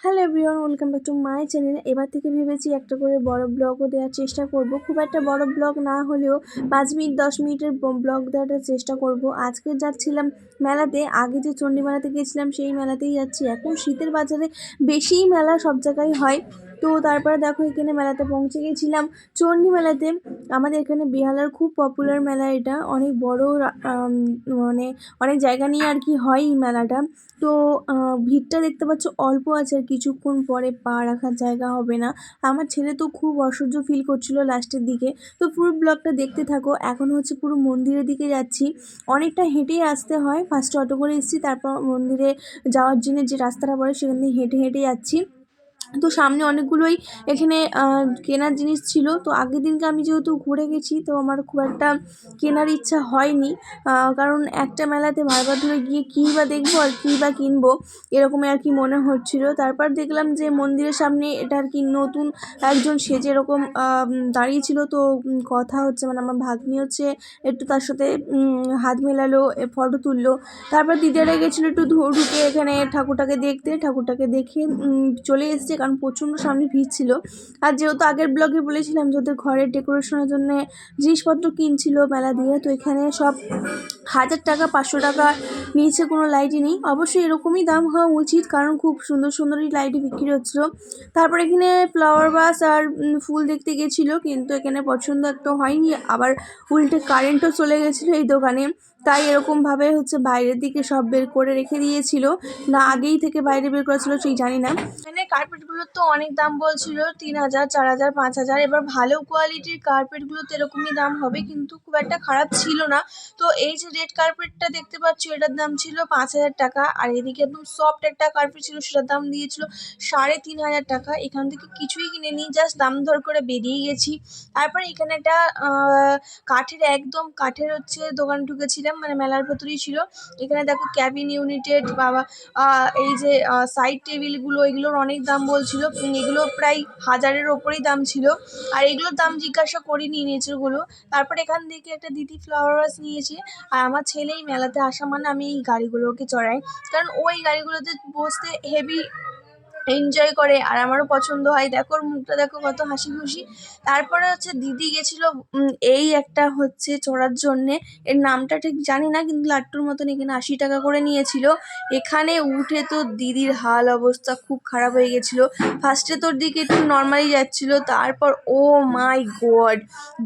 Hello everyone, welcome back to my channel. এবার থেকে ভেবেছি একটা করে বড় ব্লগও দেওয়ার চেষ্টা করব। খুব একটা বড় ব্লগ না হলেও 5 মিনিট 10 মিনিটের ব্লগ দেওয়ার চেষ্টা করব। আজকে যাচ্ছিলাম মেলাতে, আগে যে চণ্ডী মেলাতে গিয়েছিলাম সেই মেলাতেই যাচ্ছি। এখন শীতের বাজারে বেশিই মেলা সব জায়গায় হয়। তো তারপরে দেখো এখানে মেলাতে পৌঁছে গেছিলাম চণ্ডী মেলাতে। আমাদের এখানে বেহালার খুব পপুলার মেলা, এটা অনেক বড়, মানে অনেক জায়গা নিয়ে আর কি হয় এই মেলাটা। তো ভিড়টা দেখতে পাচ্ছ অল্প আছে, আর কিছুক্ষণ পরে পা রাখার জায়গা হবে না। আমার ছেলে তো খুব অসহ্য ফিল করছিল লাস্টের দিকে। তো পুরো ব্লগটা দেখতে থাকো। এখন হচ্ছে পুরো মন্দিরের দিকে যাচ্ছি, অনেকটা হেঁটেই আসতে হয়। ফার্স্টে অটো করে এসেছি, তারপর মন্দিরে যাওয়ার জন্য যে রাস্তাটা পড়ে সেখান দিয়ে হেঁটে হেঁটে যাচ্ছি। তো সামনে অনেকগুলোই এখানে কেনার জিনিস ছিল। তো আগের দিনকে আমি যেহেতু ঘুরে গেছি, তো আমার খুব একটা কেনার ইচ্ছা হয়নি, কারণ একটা মেলাতে বারবার ধরে গিয়ে কী বা দেখবো আর কী বা কিনবো, এরকমই আর কি মনে হচ্ছিল। তারপর দেখলাম যে মন্দিরের সামনে এটা আর কি নতুন একজন সেজে এরকম দাঁড়িয়েছিল। তো কথা হচ্ছে, মানে আমার ভাগ্নি হচ্ছে একটু তার সাথে হাত মেলালো, ফটো তুললো। তারপর দিদিরা গেছিলো একটু ঢুকে এখানে ঠাকুরটাকে দেখতে। ঠাকুরটাকে দেখে চলে এসেছে, কারণ প্রচণ্ড সামনে ভিড় ছিল। আর যেহেতু আগের ব্লগে বলেছিলাম যে ওদের ঘরের ডেকোরেশনের জন্য জিনিসপত্র কিনছিল মেলা দিয়ে, তো এখানে সব 1000 টাকা 500 টাকা নিচে কোনো লাইটই নেই। অবশ্যই এরকমই দাম হওয়া উচিত, কারণ খুব সুন্দর সুন্দরই লাইটই বিক্রি হচ্ছিলো। তারপর এখানে ফ্লাওয়ার বাস আর ফুল দেখতে গেছিলো, কিন্তু এখানে পছন্দ একটা হয়নি। আবার উল্টে কারেন্টও চলে গেছিলো এই দোকানে, তাই এরকমভাবে হচ্ছে বাইরের দিকে সব বের করে রেখে দিয়েছিল, না আগেই থেকে বাইরে বের করা ছিল সেই জানি না। এখানে কার্পেটগুলোর তো অনেক দাম বলছিল, 3000 4000 5000। এবার ভালো কোয়ালিটির কার্পেটগুলো তো এরকমই দাম হবে, কিন্তু খুব একটা খারাপ ছিল না। তো এই যে রেড কার্পেটটা দেখতে পাচ্ছ, এটার দাম ছিল 5000 টাকা। আর এদিকে একদম সফট একটা কার্পেট ছিল, সেটার দাম দিয়েছিল 3500 টাকা। এখান থেকে কিছুই কিনে নিই, জাস্ট দাম দর করে বেরিয়ে গেছি। তারপর এখানে একটা একদম কাঠের হচ্ছে দোকান ঢুকেছিলাম, মানে মেলার ভেতরেই ছিল। এখানে দেখো ক্যাবিন ইউনিটেড বাবা, এই যে সাইড টেবিলগুলো, এগুলোর অনেক দাম বলছিল। এগুলো প্রায় 1000-এর ওপরেই দাম ছিল। আর এগুলোর দাম জিজ্ঞাসা করিনি নিচেরগুলো। তারপর এখান থেকে একটা দিদি ফ্লাওয়ার ভাস নিয়েছে। আর আমার ছেলেই মেলাতে আসা মানে আমি এই গাড়িগুলোকে চড়াই, কারণ ওই গাড়িগুলোতে বসতে হেভি এনজয় করে, আর আমারও পছন্দ হয়। দেখো ওর মুখটা দেখো কত হাসি খুশি। তারপরে হচ্ছে দিদি গেছিলো এই একটা হচ্ছে চড়ার জন্যে, এর নামটা ঠিক জানি না, কিন্তু লাট্টুর মতন। এখানে 80 টাকা করে নিয়েছিল। এখানে উঠে তো দিদির হাল অবস্থা খুব খারাপ হয়ে গেছিলো। ফার্স্টে তোর দিকে একটু নর্মালি যাচ্ছিলো, তারপর ও মাই গড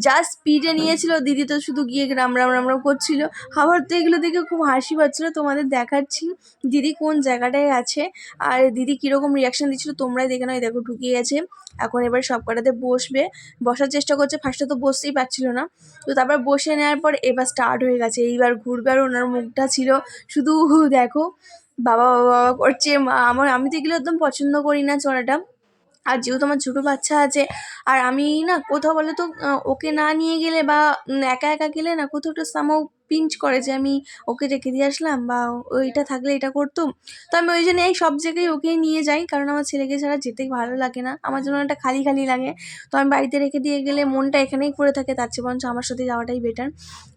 যা স্পিডে নিয়েছিল। দিদি তো শুধু গিয়ে রাম রাম রাম রাম করছিল। আমার তো এগুলো দেখে খুব হাসি পাচ্ছিলো। তোমাদের দেখাচ্ছি দিদি কোন জায়গাটায় আছে আর দিদি কীরকম রিয়াকশান দিচ্ছিলো, তোমরাই দেখে নাও। দেখো ঢুকে গেছে, এখন এবার সব কটাতে বসবে, বসার চেষ্টা করছে। ফার্স্টে তো বসতেই পারছিল না, তো তারপর বসে নেওয়ার পর এবার স্টার্ট হয়ে গেছে। এইবার ঘুরবে, আর ওনার মুখটা ছিল শুধু দেখো বাবা বাবা বাবা করছে। আমি তো এগুলো একদম পছন্দ করি না চড়াটা। আর যেহেতু আমার ছোটো বাচ্চা আছে, আর আমি না কোথাও বলো তো ওকে না নিয়ে গেলে বা একা একা গেলে না কোথাও একটা সামহাউ পিঞ্চ করে যে আমি ওকে রেখে দিয়ে আসলাম, বা ওইটা থাকলে এটা করতুম। তো আমি ওই জন্য এই সব জায়গায় ওকেই নিয়ে যাই, কারণ আমার ছেলেকে ছাড়া যেতে ভালো লাগে না। আমার জন্য একটা খালি খালি লাগে। তো আমি বাড়িতে রেখে দিয়ে গেলে মনটা এখানেই পড়ে থাকে, তার চেয়ে বরঞ্চ আমার সাথে যাওয়াটাই বেটার।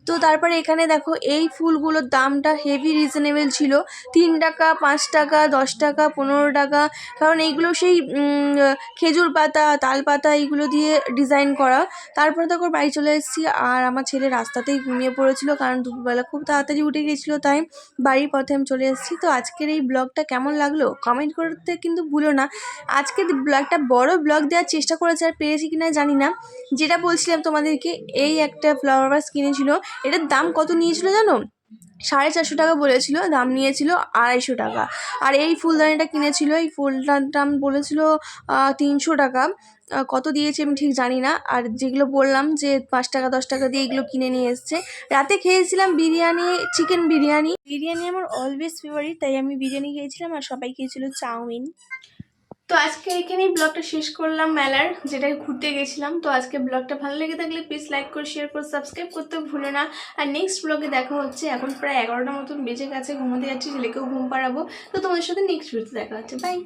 তো তারপরে এখানে দেখো এই ফুলগুলোর দামটা হেভি রিজনেবল ছিল। 3 টাকা 5 টাকা 10 টাকা 15 টাকা, কারণ এইগুলো সেই খেজুর পাতা তাল পাতা এইগুলো দিয়ে ডিজাইন করা। তারপরে দেখো বাড়ি চলে এসেছি, আর আমার ছেলে রাস্তাতেই ঘুমিয়ে পড়েছিল, কারণ দুপুরবেলা খুব তাড়াতাড়ি উঠে গেছিলো, তাই বাড়ির পথে আমি চলে এসেছি। তো আজকের এই ব্লগটা কেমন লাগলো কমেন্ট করতে কিন্তু ভুলো না। আজকে একটা বড় ব্লগ দেওয়ার চেষ্টা করেছি, আর পেরেছি কিনা জানি না। যেটা বলছিলাম তোমাদেরকে, এই একটা ফ্লাওয়ার ভাস কিনেছিল। এটার দাম কত নিয়েছিল জানো? 450 টাকা বলেছিল, দাম নিয়েছিল 250 টাকা। আর এই ফুলদানিটা কিনেছিল, এই ফুলটার দাম বলেছিল 300 টাকা। কত দিয়েছে আমি ঠিক জানি না। আর যেগুলো বললাম যে 5 টাকা 10 টাকা দিয়ে এগুলো কিনে নিয়ে এসছে। রাতে খেয়েছিলাম বিরিয়ানি, চিকেন বিরিয়ানি। বিরিয়ানি আমার অলওয়েজ ফেভারিট, তাই আমি বিরিয়ানি খেয়েছিলাম, আর সবাই খেয়েছিল চাউমিন। তো আজকে এখানেই ব্লগটা শেষ করলাম মেলার, যেটা ঘুরতে গেছিলাম। তো আজকে ব্লগটা ভালো লেগে থাকলে প্লিজ লাইক করে শেয়ার করে সাবস্ক্রাইব করতে ভুলো না। আর নেক্সট ব্লগে দেখা হচ্ছে। এখন প্রায় 11টা মতন বেজে গেছে, ঘুমোতে যাচ্ছি, ছেলেকেও ঘুম পাড়াবো। তো তোমাদের সাথে নেক্সট ভিডিওতে দেখা হচ্ছে। বাই।